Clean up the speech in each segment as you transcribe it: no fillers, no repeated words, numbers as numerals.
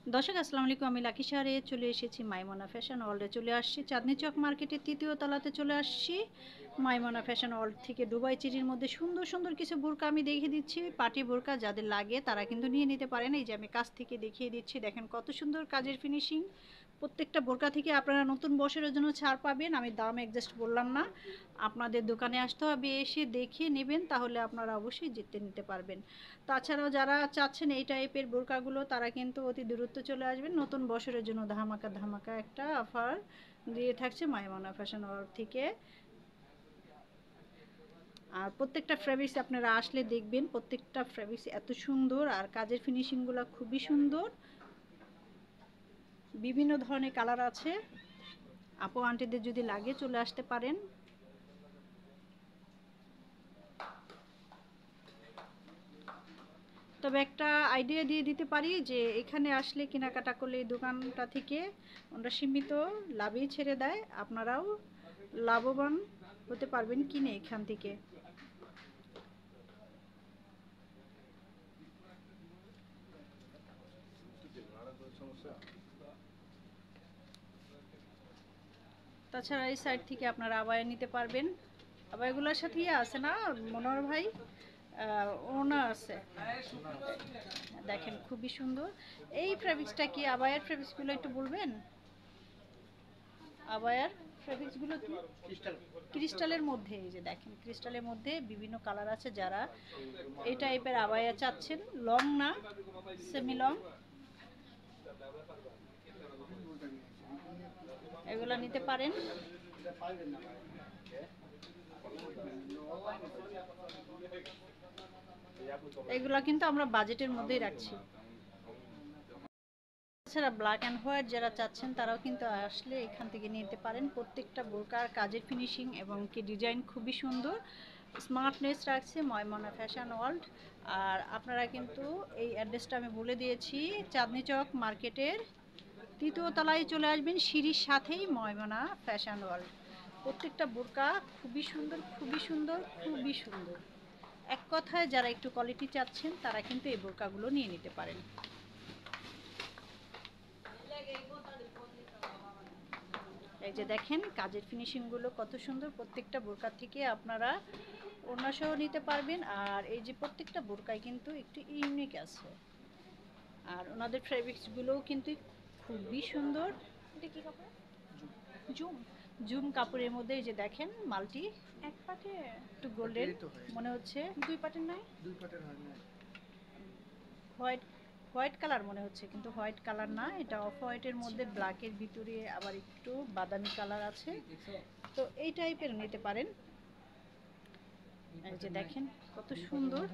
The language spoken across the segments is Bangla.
দর্শক আসসালামু আলাইকুম। আমি লাকি শহরে চলে এসেছি মাইমনা ফ্যাশন ওয়ার্ল্ডে। চলে আসছি চাঁদনী চক মার্কেটের তৃতীয় তলাতে চলে আসছি। মাইমনা ফ্যাশন ওয়ার্ল্ড থেকে দুবাই চিরির মধ্যে সুন্দর সুন্দর কিছু বোরকা আমি দেখিয়ে দিচ্ছি। পার্টি বোরকা যাদের লাগে তারা কিন্তু নিয়ে নিতে পারেন। এই যে আমি কাছ থেকে দেখিয়ে দিচ্ছি, দেখেন কত সুন্দর কাজের ফিনিশিং। প্রত্যেকটা বোরকা থেকে আপনারা নতুন বছরের জন্য ছাড় পাবেন। আমি দাম অ্যাডজাস্ট বললাম না, আপনাদের দোকানে আসতে হবে, এসে দেখে নেবেন, তাহলে আপনারা অবশ্যই জিতে নিতে পারবেন। তাছাড়াও যারা চাচ্ছেন এই টাইপের বোরকাগুলো তারা কিন্তু অতি দ্রুত চলে আসবেন। নতুন বছরের জন্য ধামাকা ধামাকা একটা অফার দিয়ে থাকছে মাইমনা ফ্যাশন ওয়ার্ল্ড থেকে। আর প্রত্যেকটা ফ্যাব্রিক্স আপনারা আসলে দেখবেন, প্রত্যেকটা ফ্যাব্রিক্স এত সুন্দর আর কাজের ফিনিশিংগুলো খুবই সুন্দর। বিভিন্ন ধরনের কালার আছে। আপু আন্টিদের যদি লাগে চলে আসতে পারেন। তবে একটা আইডিয়া দিয়ে দিতে পারি যে এখানে আসলে কেনাকাটা করলে এই দোকানটা থেকে ওরা সীমিত লাভই ছেড়ে দেয়, আপনারাও লাভবান হতে পারবেন কিনে এখান থেকে। তাছাড়া এই সাইড থেকে আপনারা আবায়া নিতে পারবেন। আবায়াগুলোর সাথে আছে না মনোহর ভাই, ওনা আছে, দেখেন খুবই সুন্দর। এই ফ্যাব্রিক্সটা কি আবায়ার ফ্যাব্রিক্সগুলো একটু বলবেন? আবায়ার ফ্যাব্রিক্সগুলো কি ক্রিস্টালের মধ্যে, এই যে দেখেন ক্রিস্টালের মধ্যে বিভিন্ন কালার আছে। যারা এই টাইপের আবায়া চাচ্ছেন, লং না সেমি লং, এগুলো নিতে পারেন। এগুলা কিন্তু আমরা বাজেটের মধ্যেই রাখছি। এছাড়া ব্ল্যাক অ্যান্ড হোয়াইট যারা চাচ্ছেন তারাও কিন্তু আসলে এখান থেকে নিতে পারেন। প্রত্যেকটা বোরকার কাজের ফিনিশিং এবং কি ডিজাইন খুবই সুন্দর। স্মার্টনেস রাখছে ময়মনা ফ্যাশন ওয়ার্ল্ড। আর আপনারা কিন্তু এই অ্যাড্রেসটা আমি বলে দিয়েছি, চাঁদনী চক মার্কেটের তৃতীয় তলায় চলে আসবেন, সিঁড়ির সাথেই ময়মনা ফ্যাশন ওয়ার্ল্ড। প্রত্যেকটা বোরকা খুবই সুন্দর, খুবই সুন্দর, খুবই সুন্দর। এক কথায় যারা একটু কোয়ালিটি চাচ্ছেন তারা কিন্তু এই বোরকাগুলো নিয়ে নিতে পারেন। এই যে দেখেন কাজের ফিনিশিংগুলো কত সুন্দর। প্রত্যেকটা বোরকা থেকে আপনারা ওড়নাসহ নিতে পারবেন। আর এই যে প্রত্যেকটা বোরকায় কিন্তু একটু ইউনিক আছে। আর ওনাদের ফেব্রিক্সগুলোও কিন্তু খুবই সুন্দর। এটা কি কাপড়? জুম। জুম কাপড়ের মধ্যে এই যে দেখেন মাল্টি এক পাটে একটু গোল্ডেন মনে হচ্ছে, দুই পাটের নয়, দুই পাটের হয় না, হোয়াইট হোয়াইট কালার মনে হচ্ছে, কিন্তু হোয়াইট কালার না, এটা অফ হোয়াইটের মধ্যে ব্ল্যাকের ভিতরে আবার একটু বাদামি কালার আছে। তো এই টাইপের নিতে পারেন। এই যে দেখেন কত সুন্দর।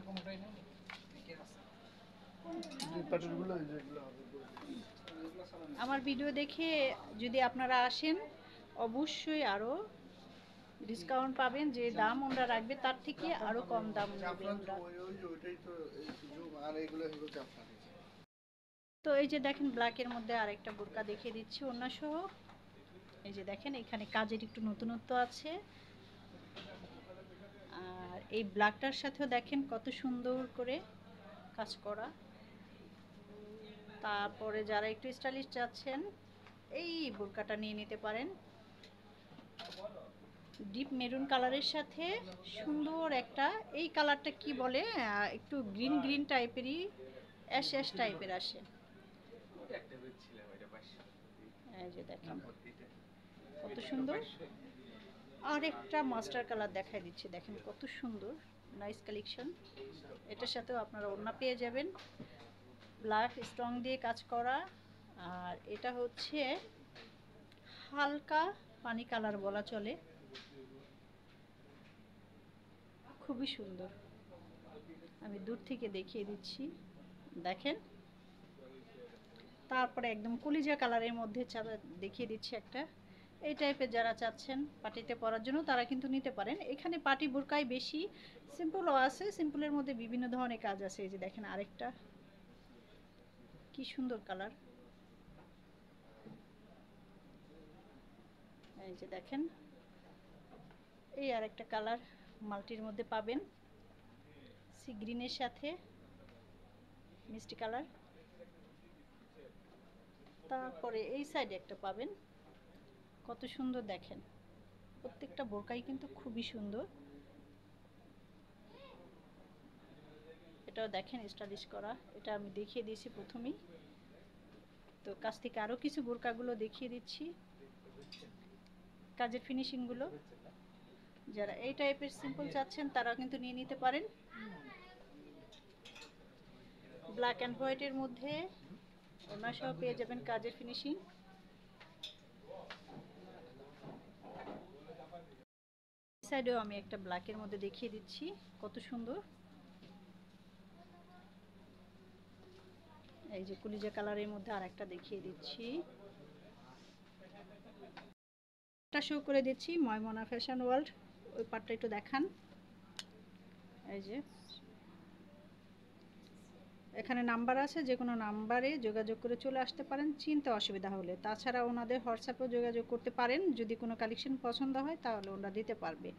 আমার ভিডিও দেখে যদি আপনারা আসেন অবশ্যই আরও ডিসকাউন্ট পাবেন। যে দাম ওরা রাখবে তার থেকে আরও কম দাম নেবে ওরা। তো এই যে দেখেন ব্ল্যাকের মধ্যে আরেকটা বোরকা দেখিয়ে দিচ্ছি ওড়না সহ। এই যে দেখেন এখানে কাজের একটু নতুনত্ব আছে। আর এই ব্ল্যাকটার সাথেও দেখেন কত সুন্দর করে কাজ করা। তারপরে যারা একটু স্টাইলিশ চাচ্ছেন এই বোরকাটা নিয়ে নিতে পারেন। ডিপ মেরুন কালারের সাথে সুন্দর একটা, এই কালারটা কি বলে, একটু গ্রিন গ্রিন টাইপেরই, অ্যাশ অ্যাশ টাইপের আসে। এই যে দেখেন কত সুন্দর। আর একটা মাস্টার কালার দেখাই দিচ্ছি, দেখেন কত সুন্দর, নাইস কালেকশন। এটার সাথেও আপনারা ওড়না পেয়ে যাবেন, ব্ল্যাক স্ট্রং দিয়ে কাজ করা। আর এটা হচ্ছে হালকা পানি কালার বলা চলে, খুবই সুন্দর। আমি দূর থেকে দেখিয়ে দিচ্ছি, দেখেন। তারপরে একদম কলিজা কালারের মধ্যে দেখিয়ে দিচ্ছি একটা। এই টাইপের যারা চাচ্ছেন পার্টিতে পরার জন্য তারা কিন্তু নিতে পারেন। এখানে পার্টি বোরকাই বেশি, সিম্পলও আছে, সিম্পলের মধ্যে বিভিন্ন ধরনের কাজ আছে। এই যে দেখেন আরেকটা কি সুন্দর কালার। এই যে দেখেন এই আরেকটা কালার মাল্টির মধ্যে পাবেন, সি গ্রিনের সাথে মিষ্টি কালার। তারপরে এই সাইডে একটা পাবেন, কত সুন্দর দেখেন, প্রত্যেকটা বোরকাই কিন্তু খুবই সুন্দর। এটাও দেখেন স্টাইলিশ করা, এটা আমি দেখিয়ে দিয়েছি প্রথমেই। তো কাছ থেকে আরও কিছু বোরকাগুলো দেখিয়ে দিচ্ছি, কাজের ফিনিশিংগুলো। যারা এই টাইপের সিম্পল চাচ্ছেন তারাও কিন্তু নিয়ে নিতে পারেন। ব্ল্যাক অ্যান্ড হোয়াইটের মধ্যে ওনার সহ পেয়ে যাবেন কাজের ফিনিশিং। সাইডেও আমি একটা ব্ল্যাকের মধ্যে দেখিয়ে দিচ্ছি, কত সুন্দর। এই যে কুলিজা কালারের মধ্যে আর একটা দেখিয়ে দিচ্ছি, এটা শো করে দিচ্ছি ময়মনা ফ্যাশন ওয়ার্ল্ড, ওই পার্টটা একটু দেখান। এই যে এখানে নাম্বার আছে, যে কোনো নাম্বারে যোগাযোগ করে চলে আসতে পারেন চিনতে অসুবিধা হলে। তাছাড়া ওনাদের হোয়াটসঅ্যাপেও যোগাযোগ করতে পারেন, যদি কোনো কালেকশন পছন্দ হয় তাহলে ওনারা দিতে পারবে।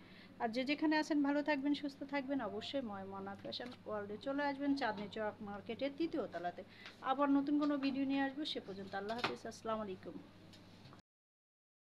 আর যে যেখানে আছেন ভালো থাকবেন, সুস্থ থাকবেন, অবশ্যই ময়মনা ফ্যাশন ওয়ার্ল্ডে চলে আসবেন, চাঁদনি চক মার্কেটের 3য় তলাতে। আবার নতুন কোনো ভিডিও নিয়ে আসবো, সে পর্যন্ত আল্লাহ হাফিজ, আসসালামু আলাইকুম।